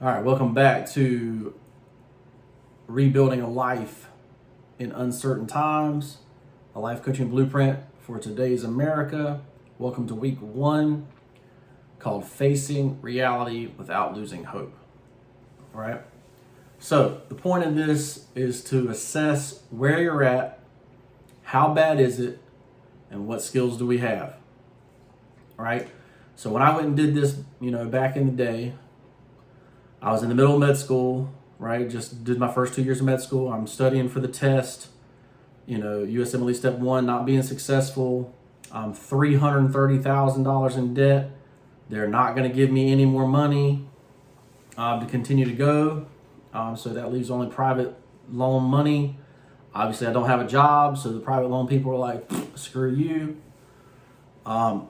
All right, welcome back to Rebuilding a Life in Uncertain Times, a life coaching blueprint for today's America. Welcome to week 1, called Facing Reality Without Losing Hope. All right, so the point of this is to assess where you're at, how bad is it, and what skills do we have. All right, so when I went and did this, back in the day, I was in the middle of med school, right? Just did my first 2 years of med school. I'm studying for the test, USMLE Step 1, not being successful. I'm $330,000 in debt. They're not going to give me any more money to continue to go. So that leaves only private loan money. Obviously, I don't have a job, so the private loan people are like, screw you. So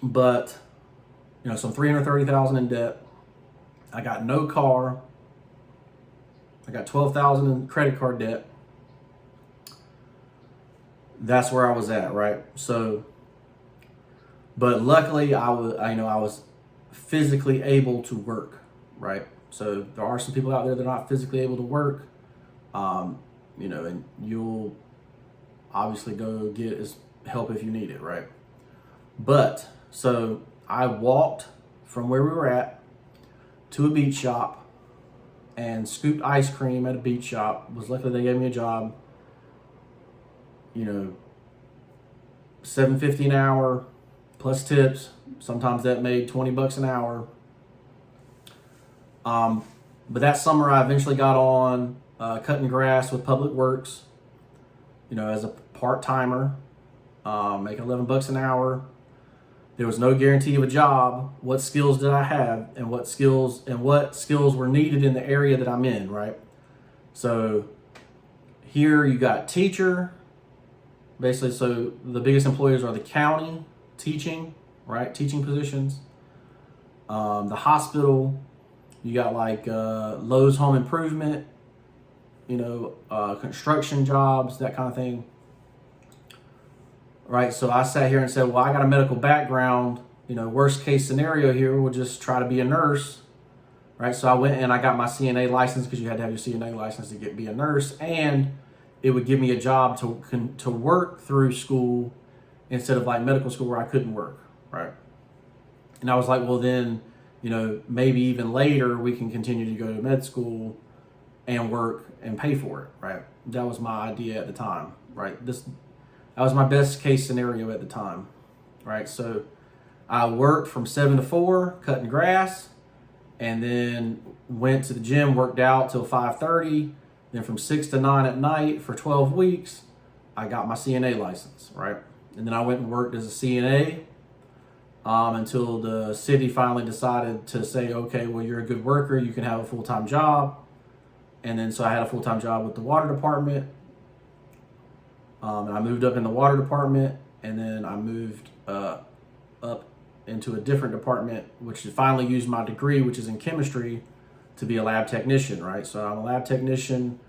I'm $330,000 in debt. I got no car. I got $12,000 in credit card debt. That's where I was at, right? So, but luckily I was physically able to work, right? So there are some people out there that are not physically able to work, and you'll obviously go get help if you need it, right? But so I walked from where we were at to a beach shop and scooped ice cream at a beach shop. Was lucky they gave me a job. $7.50 an hour plus tips. Sometimes that made $20 an hour. But that summer I eventually got on cutting grass with Public Works, as a part-timer, making $11 an hour. There was no guarantee of a job. What skills did I have, and what skills were needed in the area that I'm in, right? So here you got teacher, basically. So the biggest employers are the county, teaching, right? Teaching positions. The hospital, you got like Lowe's Home Improvement, construction jobs, that kind of thing. Right, so I sat here and said, well, I got a medical background. Worst case scenario here, we'll just try to be a nurse. Right, so I went and I got my CNA license, because you had to have your CNA license to be a nurse, and it would give me a job to work through school instead of like medical school where I couldn't work, right? And I was like, well then, maybe even later we can continue to go to med school and work and pay for it, right? That was my idea at the time, right? That was my best case scenario at the time, right? So I worked from 7 to 4 cutting grass, and then went to the gym, worked out till 5:30. Then from 6 to 9 at night for 12 weeks, I got my CNA license, right? And then I went and worked as a CNA until the city finally decided to say, okay, well, you're a good worker, you can have a full-time job. And then so I had a full-time job with the water department. And I moved up in the water department, and then I moved up into a different department, which finally used my degree, which is in chemistry, to be a lab technician, right? So I'm a lab technician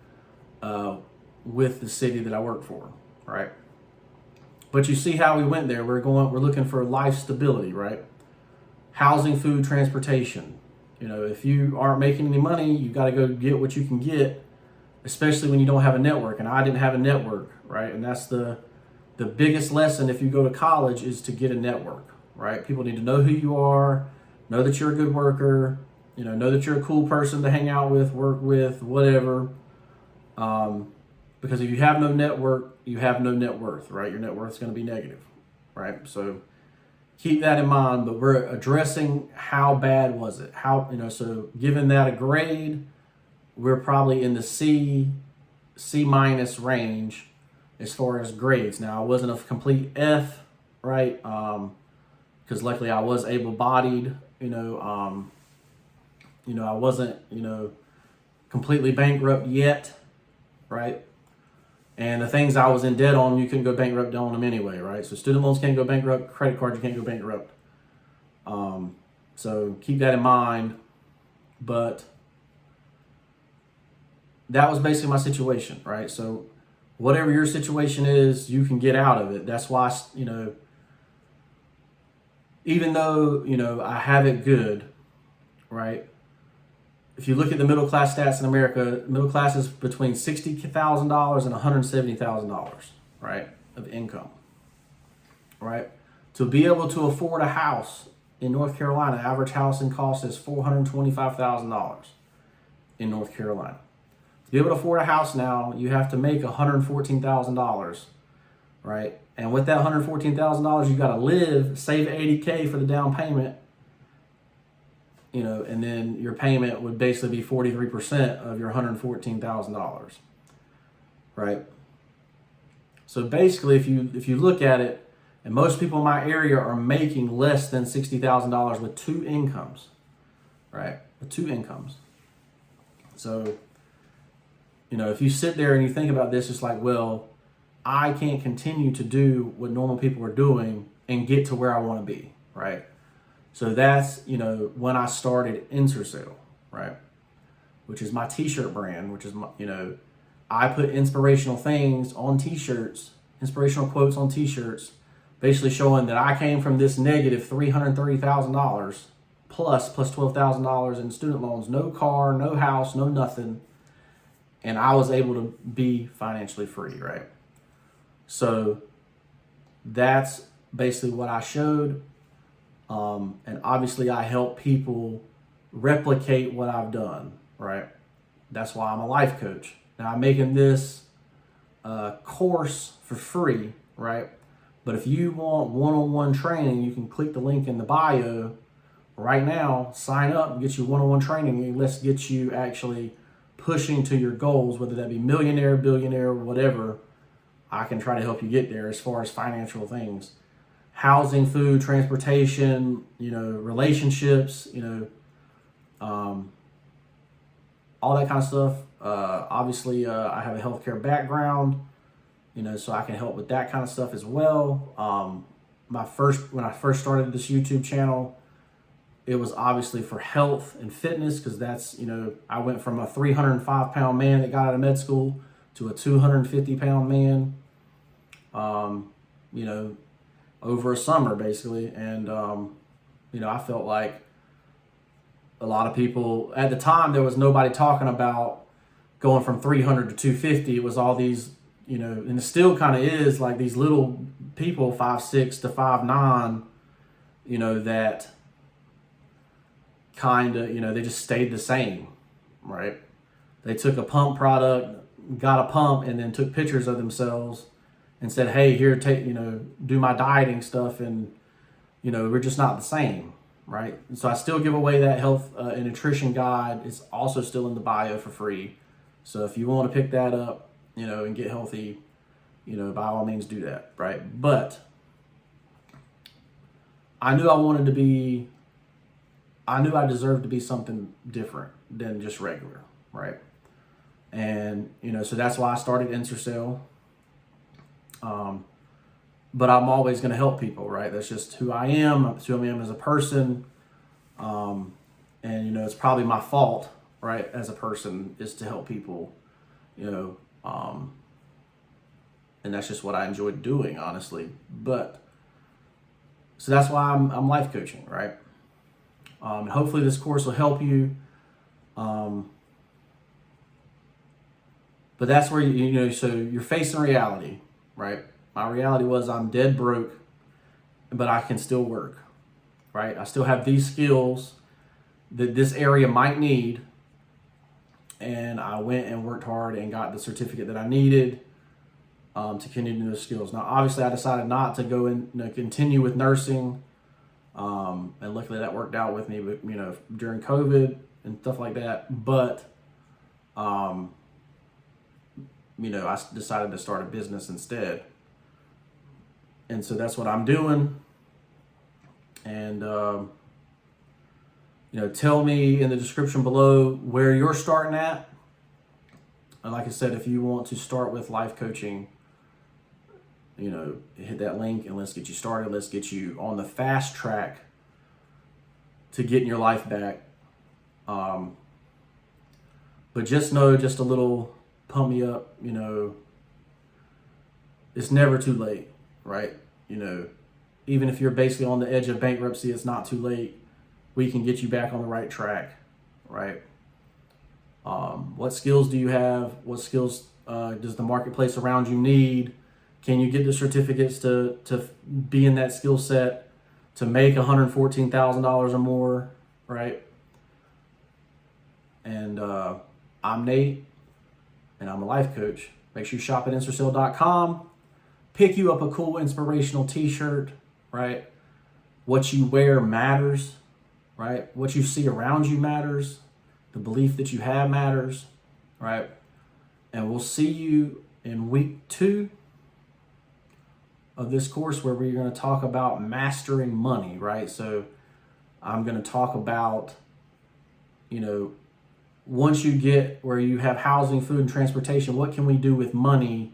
with the city that I work for, right? But you see how we went there. We're looking for life stability, right? Housing, food, transportation. If you aren't making any money, you got to go get what you can get, especially when you don't have a network. And I didn't have a network, right? And that's the biggest lesson if you go to college, is to get a network, right? People need to know who you are, know that you're a good worker, know that you're a cool person to hang out with, work with, whatever. Because if you have no network, you have no net worth, right? Your net worth is going to be negative, right? So keep that in mind. But we're addressing how bad was it? So given that a grade, we're probably in the C minus range as far as grades. Now, I wasn't a complete F, right? Because luckily I was able-bodied. I wasn't, completely bankrupt yet, right? And the things I was in debt on, you couldn't go bankrupt on them anyway, right? So student loans can't go bankrupt, credit cards, you can't go bankrupt. So keep that in mind. But that was basically my situation, right? So whatever your situation is, you can get out of it. That's why, even though, I have it good, right? If you look at the middle class stats in America, middle class is between $60,000 and $170,000, right, of income, right? To be able to afford a house in North Carolina, average house and cost is $425,000 in North Carolina. To be able to afford a house now, you have to make $114,000, right? And with that $114,000, you got to live, save $80K for the down payment, you know, and then your payment would basically be 43% of your $114,000, right? So basically, if you look at it, and most people in my area are making less than $60,000 with two incomes, right? With two incomes. So, you know, if you sit there and you think about this, it's like, well, I can't continue to do what normal people are doing and get to where I want to be, right? So that's, you know, when I started Ensorsale, right? Which is my t-shirt brand, which is my, you know, I put inspirational things on t-shirts, inspirational quotes on t-shirts, basically showing that I came from this negative $330,000 plus $12,000 in student loans, no car, no house, no nothing. And I was able to be financially free, right? So that's basically what I showed. And obviously I help people replicate what I've done, right? That's why I'm a life coach. Now I'm making this course for free, right? But if you want one-on-one training, you can click the link in the bio right now, sign up and get you one-on-one training, and let's get you actually pushing to your goals, whether that be millionaire, billionaire, whatever. I can try to help you get there as far as financial things. Housing, food, transportation, you know, relationships, you know, all that kind of stuff. Obviously, I have a healthcare background, you know, so I can help with that kind of stuff as well. When I first started this YouTube channel, it was obviously for health and fitness, because that's, you know, I went from a 305-pound man that got out of med school to a 250-pound man, you know, over a summer basically. And, you know, I felt like a lot of people at the time, there was nobody talking about going from 300 to 250. It was all these, you know, and it still kind of is like these little people, 5'6" to 5'9", you know, that kind of, you know, they just stayed the same, right? They took a pump product, got a pump, and then took pictures of themselves and said, hey, here, take, you know, do my dieting stuff. And, you know, we're just not the same, right? And so I still give away that health and nutrition guide. It's also still in the bio for free. So if you want to pick that up, you know, and get healthy, you know, by all means do that, right? But I knew I deserved to be something different than just regular, right? And, you know, so that's why I started Ensorsale. But I'm always going to help people, right? That's just who I am. That's who I am as a person. And, you know, it's probably my fault, right, as a person, is to help people, you know, and that's just what I enjoyed doing, honestly. But, so that's why I'm life coaching, right? And hopefully this course will help you. But that's where, you know, so you're facing reality, right? My reality was I'm dead broke, but I can still work, right? I still have these skills that this area might need. And I went and worked hard and got the certificate that I needed to continue those skills. Now, obviously, I decided not to go and, you know, continue with nursing. And luckily that worked out with me, but, you know, during COVID and stuff like that. But, you know, I decided to start a business instead. And so that's what I'm doing. And, you know, tell me in the description below where you're starting at. And like I said, if you want to start with life coaching, you know, hit that link and let's get you started. Let's get you on the fast track to getting your life back. But just know, just a little pump me up, you know, it's never too late, right? You know, even if you're basically on the edge of bankruptcy, it's not too late. we can get you back on the right track, right? What skills do you have? What skills does the marketplace around you need? Can you get the certificates to be in that skill set to make $114,000 or more, right? And I'm Nate, and I'm a life coach. Make sure you shop at Ensorsale.com. Pick you up a cool inspirational t-shirt, right? What you wear matters, right? What you see around you matters. The belief that you have matters, right? And we'll see you in week 2 of this course, where we're going to talk about mastering money, right? So I'm going to talk about, once you get where you have housing, food, and transportation, what can we do with money,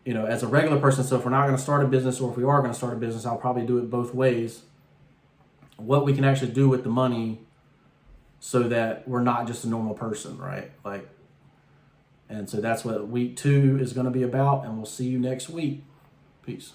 as a regular person? So if we're not going to start a business, or if we are going to start a business, I'll probably do it both ways. What we can actually do with the money so that we're not just a normal person, right? And so that's what week 2 is going to be about, and we'll see you next week. Peace.